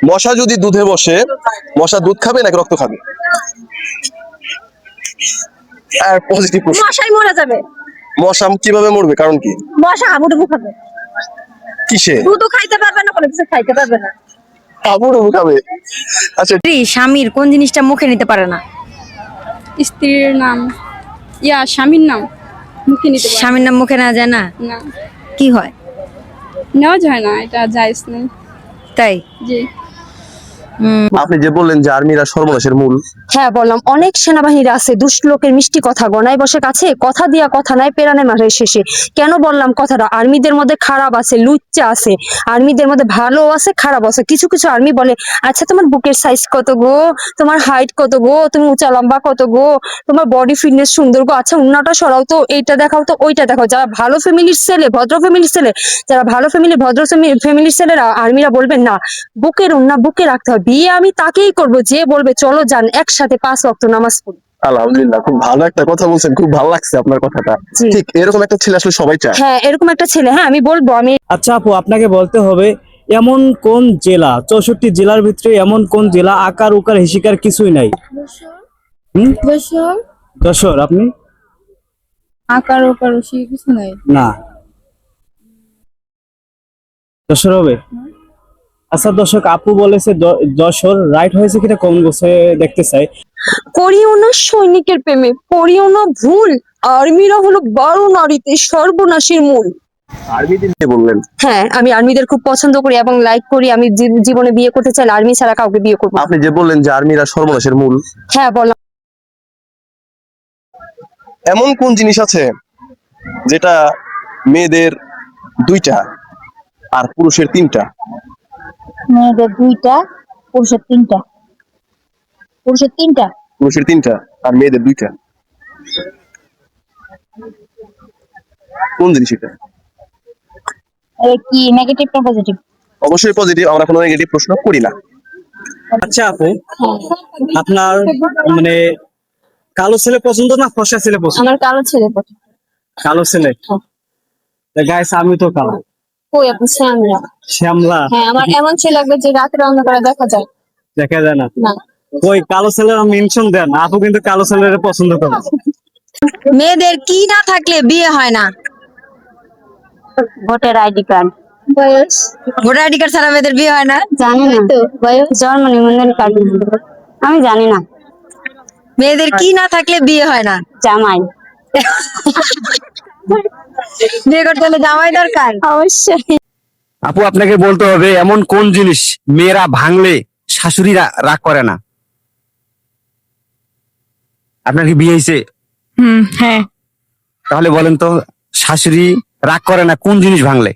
মশা যদি দুধে বসে, মশা দুধ খাবে নাকি রক্ত খাবে? আর পজিটিভ প্রশ্ন। মশাই মরে যাবে। মশা কিভাবে মরবে, কারণ কি? মশা হাবুডুবু খাবে। কিসে? দুধও খাইতে পারবে না, কোনো কিছু খাইতে পারবে না। হাবুডুবু খাবে। আচ্ছা, স্ত্রী স্বামীর কোন জিনিসটা মুখে নিতে পারে না? স্ত্রীর নাম, স্বামীর নাম মুখে নিতে পারে স্বামীর নাম মুখে নেওয়া যায় না? না, কি হয়? নেওয়া যায় না, এটা জায়েজ নেই। তাই? জি। আপনি যে বললেন যে আর্মিরা সর্বনাশের মূল, হ্যাঁ বললাম, অনেক সেনাবাহিনীরা আছে দুষ্ট লোকের মিষ্টি কথা গনায় বসে কাছে, কথা দিয়া কথা নাই পেরানে মারের শেষে। কেন বললাম কথাটা? আর্মিদের মধ্যে খারাপ আছে, লুচ্চা আছে, আর্মিদের মধ্যে ভালো আছে, খারাপ আছে। কিছু কিছু আর্মি বলে, আচ্ছা তোমার বুকের সাইজ কত গো, তোমার হাইট কত গো, তুমি উঁচা লম্বা কত গো, তোমার বডি ফিটনেস সুন্দর গো, আচ্ছা উন্নাটা সরাও তো, এইটা দেখাও তো, ওইটা দেখাও। যারা ভালো ফ্যামিলির ছেলে, ভদ্র ফ্যামিলির ছেলে, যারা ভালো ফ্যামিলি ভদ্র ফ্যামিলির ছেলেরা আর্মিরা বলবেন না, বুকের উন্না বুকে রাখতে হবে। বিয়ে আমি তাকেই করব যে বলবে চলো যান একসাথে 5 ওয়াক্ত নামাজ পড়ি। আলহামদুলিল্লাহ, খুব ভালো একটা কথা বলছেন, খুব ভালো লাগছে আপনার কথাটা। জি। ঠিক এরকম একটা ছেলে আসলে সবাই চায়। হ্যাঁ এরকম একটা ছেলে, হ্যাঁ আমি বলবো। আমি আচ্ছা আপু, আপনাকে বলতে হবে এমন কোন জেলা, 64 জেলার ভিতরে এমন কোন জেলা আকার উকার হিসিকার কিছুই নাই? যশোর। আপনি? আকার ওকার কিছু নাই। না, যশোর হবে। আচ্ছা দর্শক, আপু বলেছে যশোর, রাইট হয়েছে কিনা কমেন্ট বক্সে দেখতে চাই। করিও না সৈনিকের প্রেমে, পড়িও না ভুল, আর্মিরা হলো 12 নারীতে সর্বনাশের মূল। আর্মিদের নিয়ে বললেন। হ্যাঁ আমি আর্মিদের খুব পছন্দ করি এবং লাইক করি। আমি জীবনে বিয়ে করতে চাইলে আর্মি ছাড়া কাউকে বিয়ে করবো না। আপনি যে বললেন যে আর্মিরা সর্বনাশের মূল, হ্যাঁ বললাম। এমন কোন জিনিস আছে যেটা মেয়েদের 2টা আর পুরুষের 3টা? মেয়েদের 2টা, পুরুষের 3টা। পুরুষের 3টা। পুরুষের 3টা আর মেয়েদের 2টা। কোন জিনিস এটা? কি নেগেটিভ না পজিটিভ? অবশ্যই পজিটিভ, আমরা কোনো নেগেটিভ প্রশ্ন করি না। আচ্ছা আপু, আপনার মানে কালো ছেলে পছন্দ না ফর্সা ছেলে পছন্দ? আমার কালো ছেলে পছন্দ। কালো ছেলে। গাইস আমি তো কালো। কই আপনি শ্যামলা? শ্যামলা? হ্যাঁ আমার এমন ছেলে লাগবে যে রাতের অন্ধকারে দেখা যায়। দেখা যায় না? না। ওই কালো ছেলের মেনশন দেন, আপু কিন্তু কালো ছেলের পছন্দ করে। মেয়েদের কি না থাকলে বিয়ে হয় না? Voter ID card. বয়স? ভোটার আইডি কার্ড ছাড়া মেয়েদের বিয়ে হয় না? জানি না তো। বয়স? জন্ম নিবন্ধন কার্ড। আমি জানি না। মেয়েদের কি না থাকলে বিয়ে হয় না? জামাই। বিয়ে করতে হলে জামাই দরকার। অবশ্যই। আপু আপনাকে বলতে হবে এমন কোন জিনিস মেয়েরা ভাঙলে শাশুড়িরা রাগ করে না? আপনার কি বিয়ে হয়েছে? হ্যাঁ। তাহলে বলেন তো, শাশুড়ি রাগ করে না কোন জিনিস ভাঙলে?